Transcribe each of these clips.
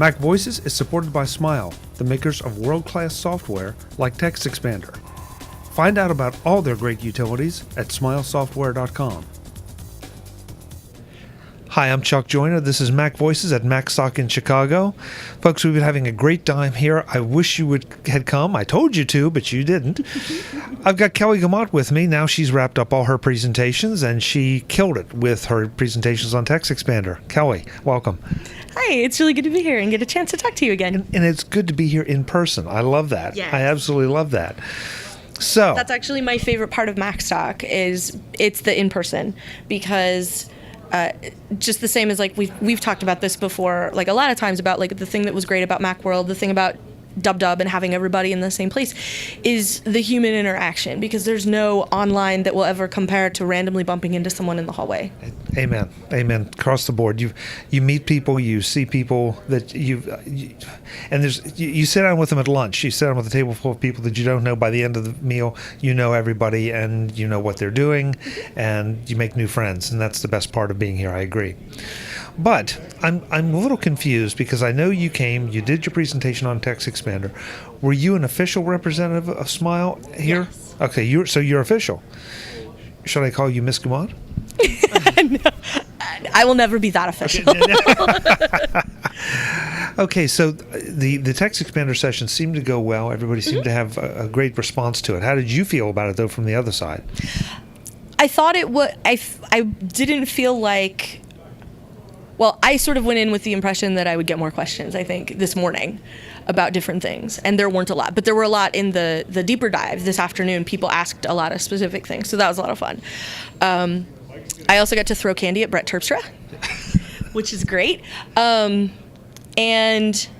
MacVoices is supported by Smile, the makers of world-class software like TextExpander. Find out about all their great utilities at smilesoftware.com. Hi, I'm Chuck Joyner. This is MacVoices at Macstock in Chicago. Folks, we've been having a great time here. I wish you had come. I told you to, but you didn't. I've got Kelly Guimont with me. Now she's wrapped up all her presentations, and she killed it with her presentations on TextExpander. Kelly, welcome. Hi, it's really good to be here and get a chance to talk to you again. And it's good to be here in person. I love that. Yes. I absolutely love that. So that's actually my favorite part of Macstock is it's the in-person, because just the same as like we've talked about this before, like a lot of times about like the thing that was great about Macworld, the thing about Dub and having everybody in the same place is the human interaction, because there's no online that will ever compare to randomly bumping into someone in the hallway. Amen. Amen. Across the board, you meet people, you see people that and you sit down with them at lunch. You sit down with a table full of people that you don't know. By the end of the meal, you know everybody and you know what they're doing, and you make new friends, and that's the best part of being here. I agree. But I'm a little confused because I know you came, you did your presentation on TextExpander. Were you an official representative of Smile here? Yes. Okay, you're official. Should I call you Miss Guimont? No, I will never be that official. Okay, so the TextExpander session seemed to go well. Everybody seemed to have a great response to it. How did you feel about it, though, from the other side? I thought it would. I didn't feel like. Well, I sort of went in with the impression that I would get more questions, I think, this morning about different things. And there weren't a lot. But there were a lot in the deeper dive this afternoon. People asked a lot of specific things. So that was a lot of fun. I also got to throw candy at Brett Terpstra, which is great. And I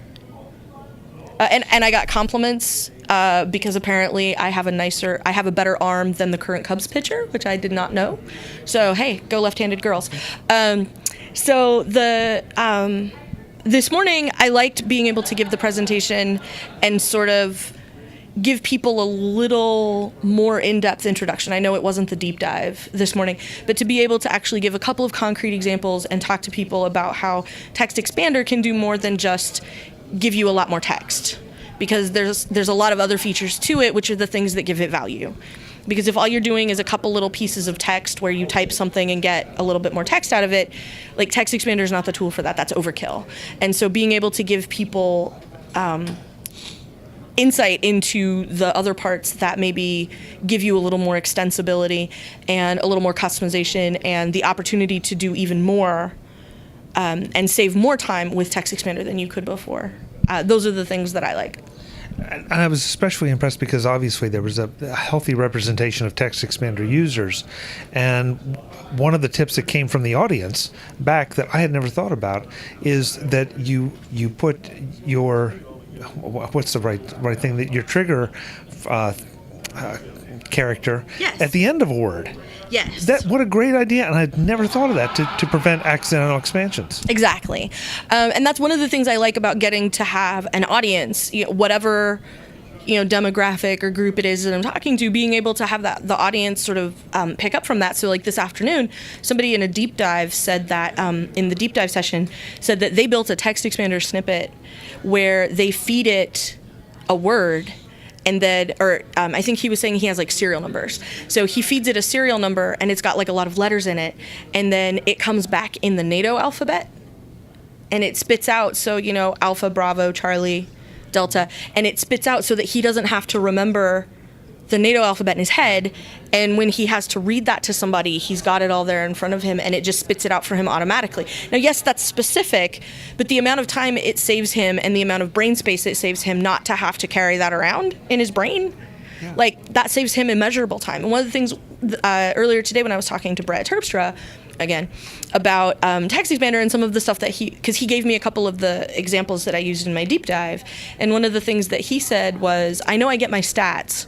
got compliments because apparently I have a better arm than the current Cubs pitcher, which I did not know. So, hey, go left-handed girls. So this morning I liked being able to give the presentation and sort of give people a little more in-depth introduction. I know it wasn't the deep dive this morning, but to be able to actually give a couple of concrete examples and talk to people about how TextExpander can do more than just give you a lot more text, because there's a lot of other features to it, which are the things that give it value. Because if all you're doing is a couple little pieces of text where you type something and get a little bit more text out of it, like TextExpander is not the tool for that. That's overkill. And so being able to give people insight into the other parts that maybe give you a little more extensibility and a little more customization and the opportunity to do even more and save more time with TextExpander than you could before. Those are the things that I like. And I was especially impressed because obviously there was a healthy representation of TextExpander users. And one of the tips that came from the audience back that I had never thought about is that you put your, what's the right thing, that your trigger character at the end of a word. Yes. What a great idea, and I'd never thought of that to prevent accidental expansions. Exactly. And that's one of the things I like about getting to have an audience, whatever demographic or group it is that I'm talking to, being able to have the audience sort of pick up from that. So like this afternoon, somebody in a deep dive said that, in the deep dive session, said that they built a TextExpander snippet where they feed it a word, and then, I think he was saying he has like serial numbers. So he feeds it a serial number and it's got like a lot of letters in it. And then it comes back in the NATO alphabet and it spits out. So, Alpha, Bravo, Charlie, Delta. And it spits out so that he doesn't have to remember the NATO alphabet in his head. And when he has to read that to somebody, he's got it all there in front of him and it just spits it out for him automatically. Now, yes, that's specific, but the amount of time it saves him and the amount of brain space it saves him not to have to carry that around in his brain, that saves him immeasurable time. And one of the things earlier today when I was talking to Brett Terpstra, again, about TextExpander and some of the stuff that because he gave me a couple of the examples that I used in my deep dive, and one of the things that he said was, I know I get my stats,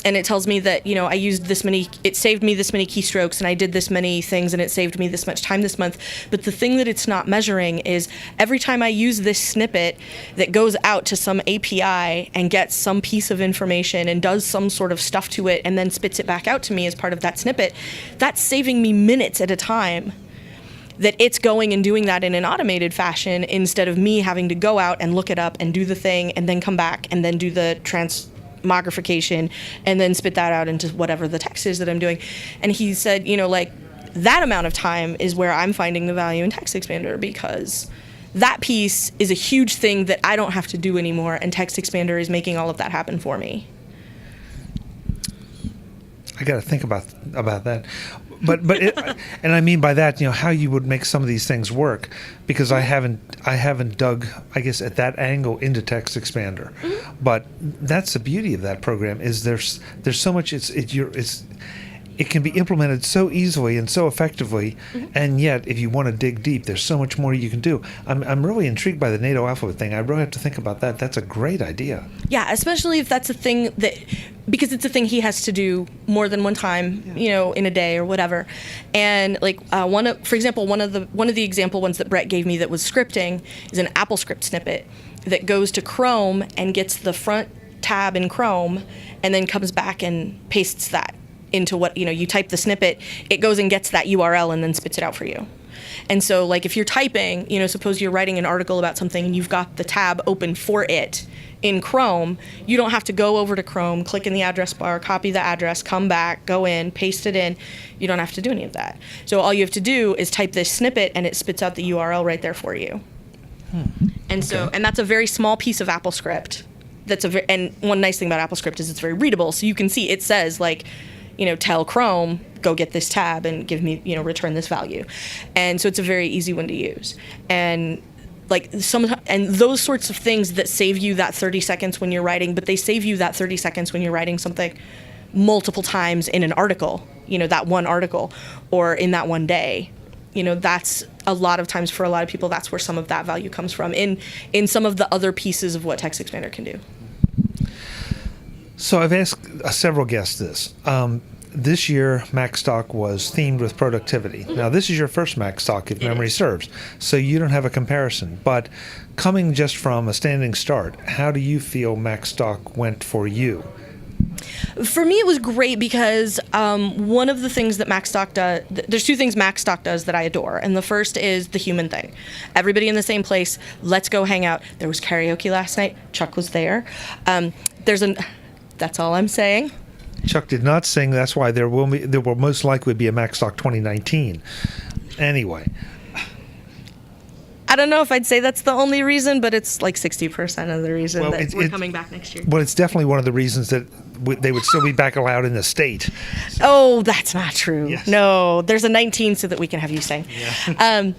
and it tells me that, I used this many, it saved me this many keystrokes, and I did this many things, and it saved me this much time this month. But the thing that it's not measuring is every time I use this snippet that goes out to some API and gets some piece of information and does some sort of stuff to it and then spits it back out to me as part of that snippet, that's saving me minutes at a time. that it's going and doing that in an automated fashion instead of me having to go out and look it up and do the thing and then come back and then do the transmogrification and then spit that out into whatever the text is that I'm doing. And he said, like, that amount of time is where I'm finding the value in TextExpander, because that piece is a huge thing that I don't have to do anymore, and TextExpander is making all of that happen for me. I got to think about that, but and I mean by that, how you would make some of these things work, because I haven't dug, I guess, at that angle into TextExpander, but that's the beauty of that program, is there's so much it can be implemented so easily and so effectively, and yet if you want to dig deep, there's so much more you can do. I'm really intrigued by the NATO alphabet thing. I really have to think about that. That's a great idea. Yeah, especially if that's a thing because it's a thing he has to do more than one time, in a day or whatever. And for example, one of the example ones that Brett gave me that was scripting is an AppleScript snippet that goes to Chrome and gets the front tab in Chrome and then comes back and pastes that into what, you type the snippet, it goes and gets that URL and then spits it out for you. And so, if you're typing, suppose you're writing an article about something and you've got the tab open for it in Chrome, you don't have to go over to Chrome, click in the address bar, copy the address, come back, go in, paste it in. You don't have to do any of that. So all you have to do is type this snippet and it spits out the URL right there for you. And that's a very small piece of AppleScript. And one nice thing about AppleScript is it's very readable. So you can see it says, tell Chrome, go get this tab and give me, return this value. And so it's a very easy one to use. And those sorts of things that save you that 30 seconds when you're writing, but they save you that 30 seconds when you're writing something multiple times in an article, that one article, or in that one day. That's a lot of times for a lot of people, that's where some of that value comes from in some of the other pieces of what TextExpander can do. So I've asked several guests this. This year, Macstock was themed with productivity. Now, this is your first Macstock, if memory serves, so you don't have a comparison. But coming just from a standing start, how do you feel Macstock went for you? For me, it was great because one of the things that Macstock does, there's two things Macstock does that I adore. And the first is the human thing. Everybody in the same place, let's go hang out. There was karaoke last night. Chuck was there. That's all I'm saying. Chuck did not sing. That's why there will most likely be a Macstock 2019. Anyway. I don't know if I'd say that's the only reason, but it's 60% of the reason that we're coming back next year. Well, it's definitely one of the reasons that they would still be back allowed in the state. So. Oh, that's not true. Yes. No, there's a 19 so that we can have you sing. Yeah.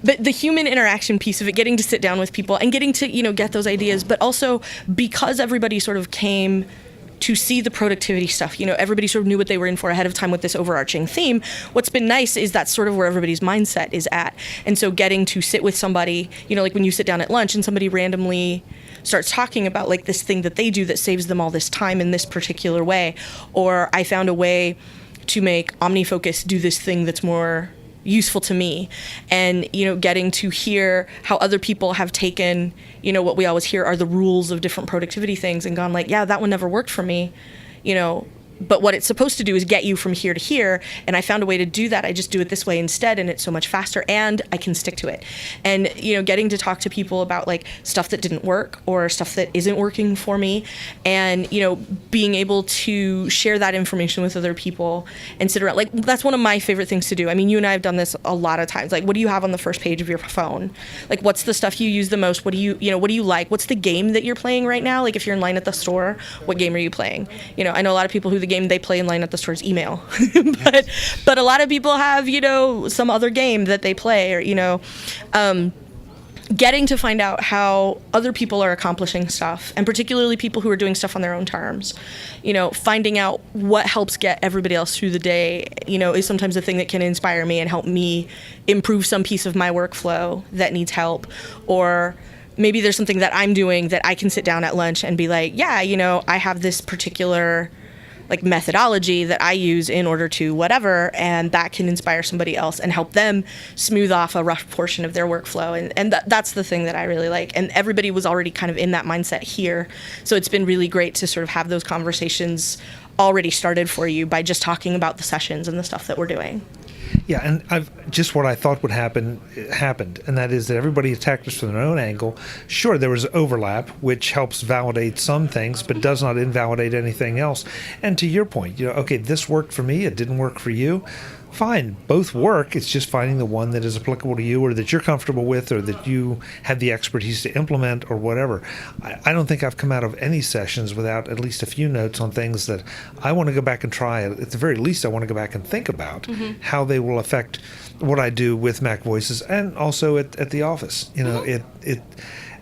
But the human interaction piece of it, getting to sit down with people and getting to, get those ideas, but also because everybody sort of came to see the productivity stuff. Everybody sort of knew what they were in for ahead of time with this overarching theme. What's been nice is that's sort of where everybody's mindset is at. And so getting to sit with somebody, when you sit down at lunch and somebody randomly starts talking about this thing that they do that saves them all this time in this particular way, or I found a way to make OmniFocus do this thing that's more useful to me, and getting to hear how other people have taken what we always hear are the rules of different productivity things and gone yeah, that one never worked for me, but what it's supposed to do is get you from here to here, and I found a way to do that. I just do it this way instead, and it's so much faster, and I can stick to it. And getting to talk to people about stuff that didn't work or stuff that isn't working for me, and being able to share that information with other people and sit around. That's one of my favorite things to do. I mean, you and I have done this a lot of times. What do you have on the first page of your phone? What's the stuff you use the most? What do you like? What's the game that you're playing right now? If you're in line at the store, what game are you playing? I know a lot of people who the game they play in line at the store is email, but a lot of people have some other game that they play, or getting to find out how other people are accomplishing stuff, and particularly people who are doing stuff on their own terms, finding out what helps get everybody else through the day, is sometimes a thing that can inspire me and help me improve some piece of my workflow that needs help. Or maybe there's something that I'm doing that I can sit down at lunch and be I have this particular methodology that I use in order to whatever, and that can inspire somebody else and help them smooth off a rough portion of their workflow. And that's the thing that I really like. And everybody was already kind of in that mindset here. So it's been really great to sort of have those conversations already started for you by just talking about the sessions and the stuff that we're doing. Yeah, and just what I thought would happen happened, and that is that everybody attacked us from their own angle. Sure, there was overlap, which helps validate some things, but does not invalidate anything else. And to your point, okay, this worked for me, it didn't work for you. Fine, both work. It's just finding the one that is applicable to you, or that you're comfortable with, or that you have the expertise to implement, or whatever. I don't think I've come out of any sessions without at least a few notes on things that I want to go back and try. At the very least, I want to go back and think about how they will affect what I do with MacVoices, and also at the office.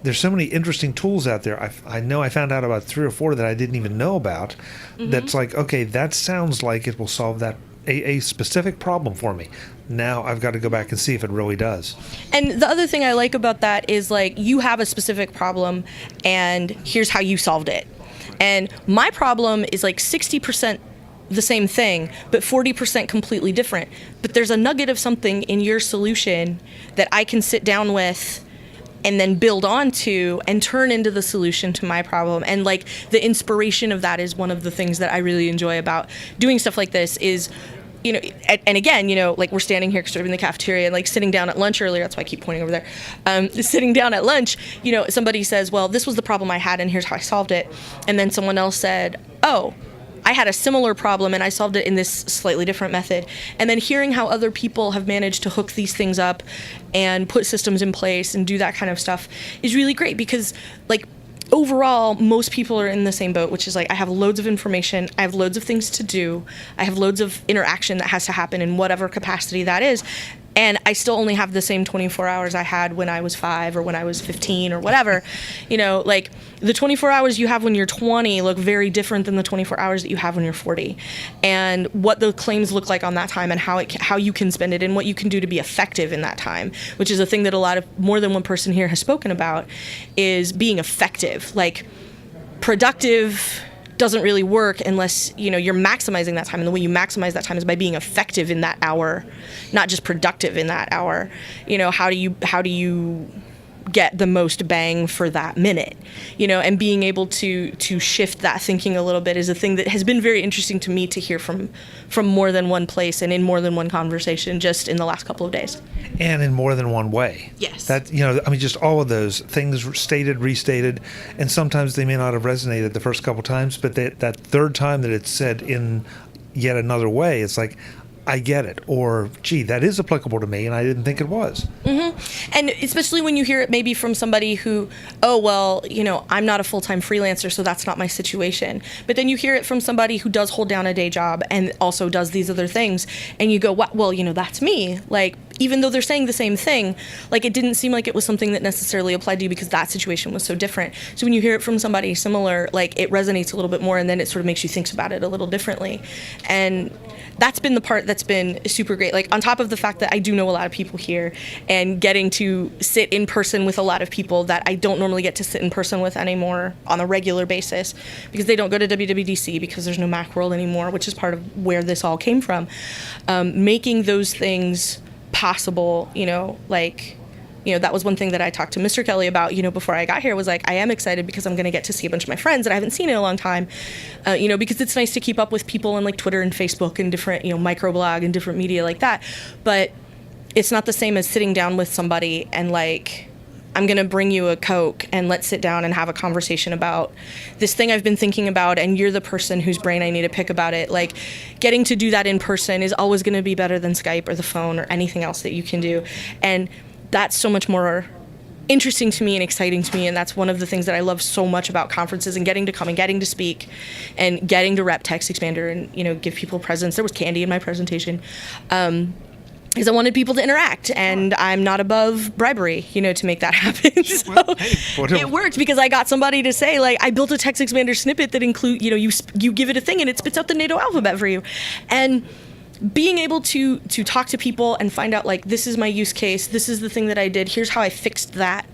There's so many interesting tools out there. I know I found out about 3 or 4 that I didn't even know about. That's like, okay, that sounds like it will solve that a specific problem for me. Now I've got to go back and see if it really does. And the other thing I like about that is, like, you have a specific problem and here's how you solved it. And my problem is like 60% the same thing, but 40% completely different. But there's a nugget of something in your solution that I can sit down with and then build onto and turn into the solution to my problem. And like, the inspiration of that is one of the things that I really enjoy about doing stuff like this is, and again, like, we're standing here sort of in the cafeteria and like sitting down at lunch earlier. That's why I keep pointing over there. Sitting down at lunch, somebody says, well, this was the problem I had and here's how I solved it. And then someone else said, oh, I had a similar problem and I solved it in this slightly different method. And then hearing how other people have managed to hook these things up and put systems in place and do that kind of stuff is really great, because, like, overall, most people are in the same boat, which is like, I have loads of information, I have loads of things to do, I have loads of interaction that has to happen in whatever capacity that is, and I still only have the same 24 hours I had when I was 5 or when I was 15 or whatever. Like, the 24 hours you have when you're 20 look very different than the 24 hours that you have when you're 40. And what the claims look like on that time, and how you can spend it, and what you can do to be effective in that time, which is a thing that more than one person here has spoken about, is being effective. Like, productive doesn't really work unless you're maximizing that time, and the way you maximize that time is by being effective in that hour, not just productive in that hour. How do you get the most bang for that minute, and being able to shift that thinking a little bit is a thing that has been very interesting to me to hear from more than one place and in more than one conversation just in the last couple of days. And in more than one way. Yes. That, just all of those things stated, restated, and sometimes they may not have resonated the first couple times, but that third time that it's said in yet another way, it's like, I get it, or gee, that is applicable to me and I didn't think it was. And especially when you hear it maybe from somebody who, oh, well, I'm not a full-time freelancer, so that's not my situation. But then you hear it from somebody who does hold down a day job and also does these other things, and you go, well, that's me. Like, even though they're saying the same thing, like, it didn't seem like it was something that necessarily applied to you because that situation was so different. So when you hear it from somebody similar, like, it resonates a little bit more, and then it sort of makes you think about it a little differently. And that's been the part that's been super great. Like, on top of the fact that I do know a lot of people here, and getting to sit in person with a lot of people that I don't normally get to sit in person with anymore on a regular basis, because they don't go to WWDC, because there's no Macworld anymore, which is part of where this all came from. Making those things possible, that was one thing that I talked to Mr. Kelly about, before I got here, was like, I am excited because I'm going to get to see a bunch of my friends that I haven't seen in a long time, because it's nice to keep up with people on like Twitter and Facebook and different, microblog and different media like that. But it's not the same as sitting down with somebody and like, I'm going to bring you a Coke and let's sit down and have a conversation about this thing I've been thinking about, and you're the person whose brain I need to pick about it. Like, getting to do that in person is always going to be better than Skype or the phone or anything else that you can do. And that's so much more interesting to me and exciting to me, and that's one of the things that I love so much about conferences, and getting to come and getting to speak and getting to rep TextExpander and give people presents. There was candy in my presentation. Because I wanted people to interact, and I'm not above bribery, to make that happen. So it worked, because I got somebody to say, like, I built a TextExpander snippet that include, you give it a thing and it spits out the NATO alphabet for you. And being able to talk to people and find out, like, this is my use case, this is the thing that I did, here's how I fixed that,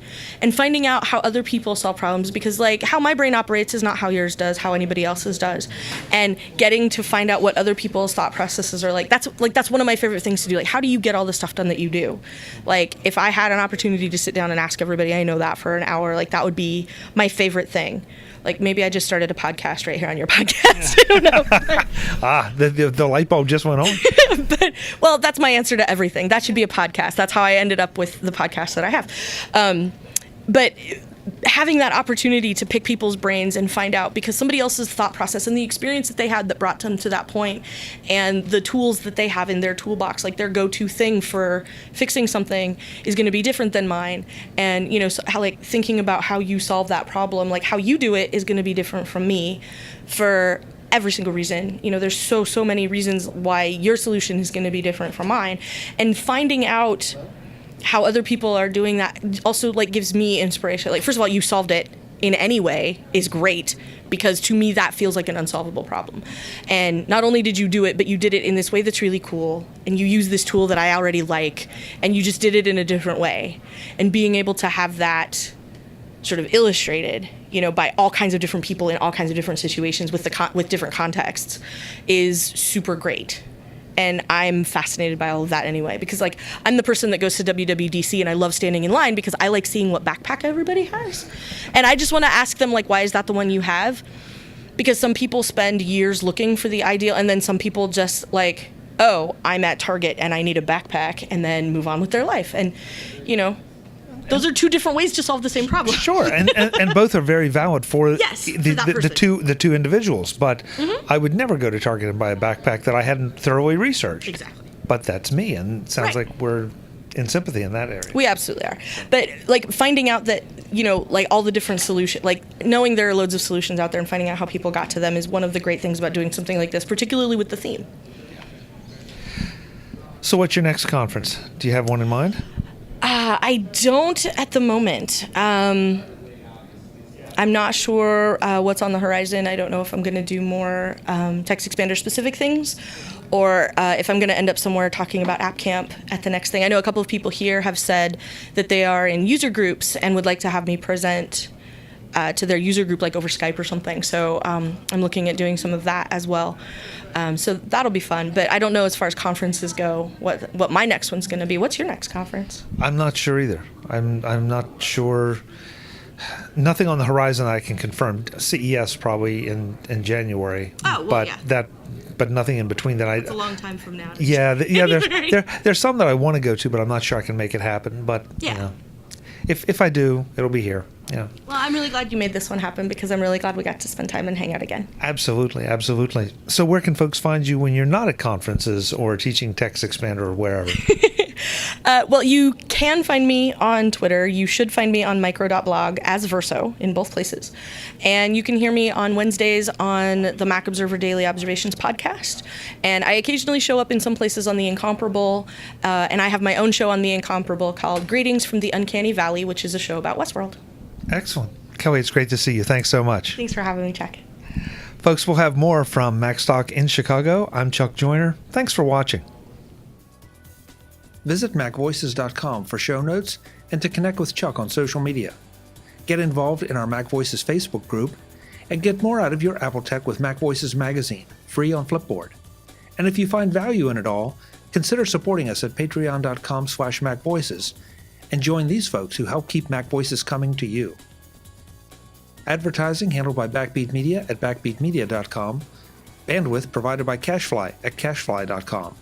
and finding out how other people solve problems, because, like, how my brain operates is not how yours does, how anybody else's does, and getting to find out what other people's thought processes are that's one of my favorite things to do. Like, how do you get all the stuff done that you do? Like, if I had an opportunity to sit down and ask everybody I know that for an hour, like, that would be my favorite thing. Like, maybe I just started a podcast right here on your podcast. I don't know. The light bulb just went on. Well, that's my answer to everything. That should be a podcast. That's how I ended up with the podcast that I have. But having that opportunity to pick people's brains and find out, because somebody else's thought process and the experience that they had that brought them to that point, and the tools that they have in their toolbox, like their go-to thing for fixing something, is going to be different than mine. And so how, like, thinking about how you solve that problem, like how you do it, is going to be different from me for every single reason. There's so many reasons why your solution is going to be different from mine, and finding out how other people are doing that also, like, gives me inspiration. Like, first of all, you solved it in any way is great, because to me that feels like an unsolvable problem. And not only did you do it, but you did it in this way that's really cool, and you use this tool that I already like, and you just did it in a different way. And being able to have that sort of illustrated, by all kinds of different people in all kinds of different situations with different contexts is super great. And I'm fascinated by all of that anyway, because, like, I'm the person that goes to WWDC and I love standing in line because I like seeing what backpack everybody has. And I just want to ask them, like, why is that the one you have? Because some people spend years looking for the ideal, and then some people just, like, oh, I'm at Target and I need a backpack, and then move on with their life. And, those are two different ways to solve the same problem. Sure, and both are very valid for, yes, the two individuals. But I would never go to Target and buy a backpack that I hadn't thoroughly researched. Exactly. But that's me, and it sounds Right. like we're in sympathy in that area. We absolutely are. But, like, finding out that, like, all the different solutions, like, knowing there are loads of solutions out there and finding out how people got to them is one of the great things about doing something like this, particularly with the theme. So what's your next conference? Do you have one in mind? I don't at the moment. I'm not sure what's on the horizon. I don't know if I'm going to do more TextExpander specific things, or if I'm going to end up somewhere talking about App Camp at the next thing. I know a couple of people here have said that they are in user groups and would like to have me present to their user group, like over Skype or something. So I'm looking at doing some of that as well. So that'll be fun. But I don't know, as far as conferences go, what my next one's going to be. What's your next conference? I'm not sure either. I'm not sure. Nothing on the horizon I can confirm. CES probably in January. Oh, well, but yeah. But nothing in between that. It's a long time from now. Yeah. There's some that I want to go to, but I'm not sure I can make it happen. But yeah. If I do, it'll be here. Yeah. Well, I'm really glad you made this one happen, because I'm really glad we got to spend time and hang out again. Absolutely. So where can folks find you when you're not at conferences or teaching TextExpander or wherever? Well, you can find me on Twitter. You should find me on micro.blog as Verso in both places. And you can hear me on Wednesdays on the Mac Observer Daily Observations podcast. And I occasionally show up in some places on The Incomparable. And I have my own show on The Incomparable called Greetings from the Uncanny Valley, which is a show about Westworld. Excellent. Kelly, it's great to see you. Thanks so much. Thanks for having me, Chuck. Folks, we'll have more from Macstock in Chicago. I'm Chuck Joyner. Thanks for watching. Visit MacVoices.com for show notes and to connect with Chuck on social media. Get involved in our MacVoices Facebook group and get more out of your Apple Tech with MacVoices magazine, free on Flipboard. And if you find value in it all, consider supporting us at patreon.com/MacVoices and join these folks who help keep MacVoices coming to you. Advertising handled by Backbeat Media at backbeatmedia.com. Bandwidth provided by CacheFly at cachefly.com.